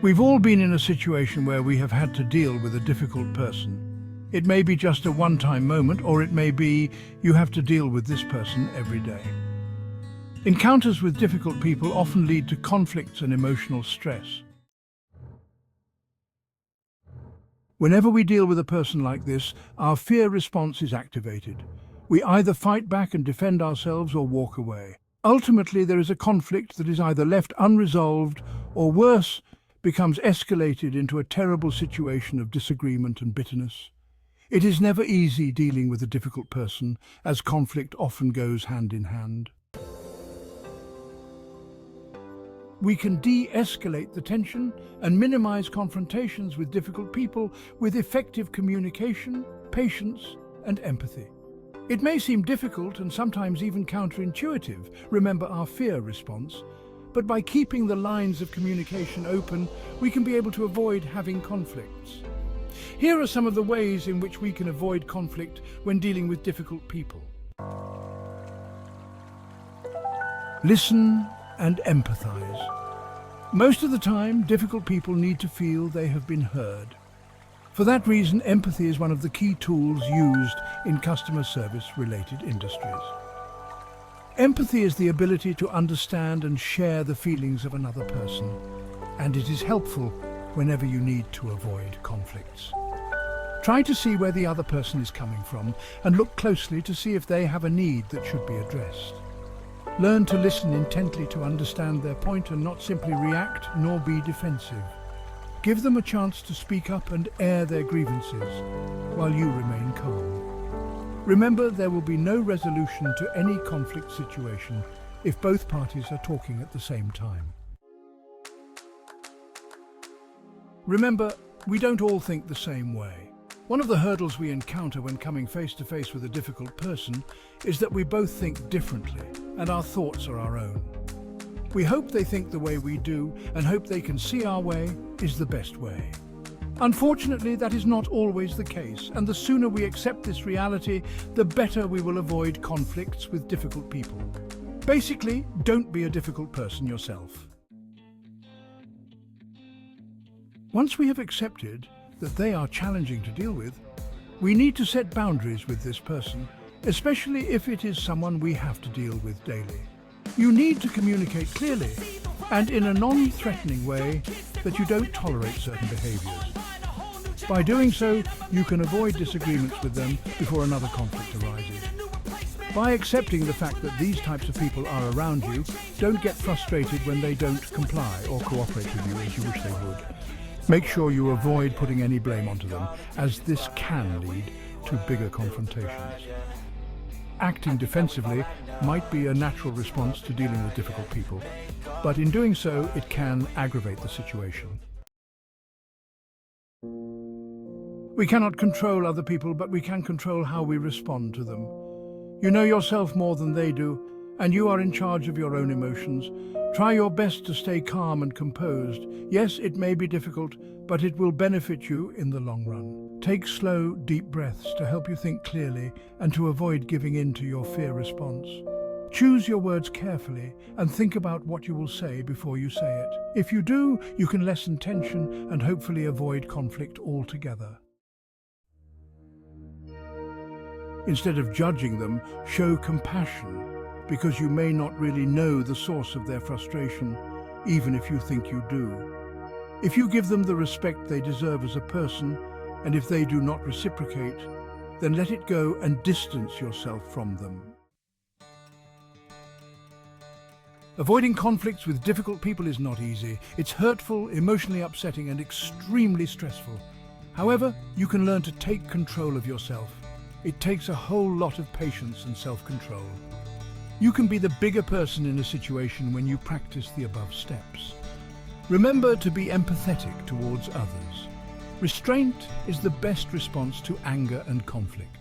We've all been in a situation where we have had to deal with a difficult person. It may be just a one-time moment, or it may be you have to deal with this person every day. Encounters with difficult people often lead to conflicts and emotional stress. Whenever we deal with a person like this, our fear response is activated. We either fight back and defend ourselves or walk away. Ultimately, there is a conflict that is either left unresolved or, worse, becomes escalated into a terrible situation of disagreement and bitterness. It is never easy dealing with a difficult person, as conflict often goes hand in hand. We can de-escalate the tension and minimize confrontations with difficult people with effective communication, patience, and empathy. It may seem difficult and sometimes even counterintuitive, remember our fear response, but by keeping the lines of communication open, we can be able to avoid having conflicts. Here are some of the ways in which we can avoid conflict when dealing with difficult people. Listen and empathize. Most of the time, difficult people need to feel they have been heard. For that reason, empathy is one of the key tools used in customer service-related industries. Empathy is the ability to understand and share the feelings of another person, and it is helpful whenever you need to avoid conflicts. Try to see where the other person is coming from and look closely to see if they have a need that should be addressed. Learn to listen intently to understand their point and not simply react nor be defensive. Give them a chance to speak up and air their grievances while you remain calm. Remember, there will be no resolution to any conflict situation if both parties are talking at the same time. Remember, we don't all think the same way. One of the hurdles we encounter when coming face to face with a difficult person is that we both think differently and our thoughts are our own. We hope they think the way we do and hope they can see our way is the best way. Unfortunately, that is not always the case, and the sooner we accept this reality, the better we will avoid conflicts with difficult people. Basically, don't be a difficult person yourself. Once we have accepted that they are challenging to deal with, we need to set boundaries with this person, especially if it is someone we have to deal with daily. You need to communicate clearly and in a non-threatening way that you don't tolerate certain behaviors. By doing so, you can avoid disagreements with them before another conflict arises. By accepting the fact that these types of people are around you, don't get frustrated when they don't comply or cooperate with you as you wish they would. Make sure you avoid putting any blame onto them, as this can lead to bigger confrontations. Acting defensively might be a natural response to dealing with difficult people, but in doing so, it can aggravate the situation. We cannot control other people, but we can control how we respond to them. You know yourself more than they do, and you are in charge of your own emotions. Try your best to stay calm and composed. Yes, it may be difficult, but it will benefit you in the long run. Take slow, deep breaths to help you think clearly and to avoid giving in to your fear response. Choose your words carefully and think about what you will say before you say it. If you do, you can lessen tension and hopefully avoid conflict altogether. Instead of judging them, show compassion, because you may not really know the source of their frustration, even if you think you do. If you give them the respect they deserve as a person, and if they do not reciprocate, then let it go and distance yourself from them. Avoiding conflicts with difficult people is not easy. It's hurtful, emotionally upsetting, and extremely stressful. However, you can learn to take control of yourself. It takes a whole lot of patience and self-control. You can be the bigger person in a situation when you practice the above steps. Remember to be empathetic towards others. Restraint is the best response to anger and conflict.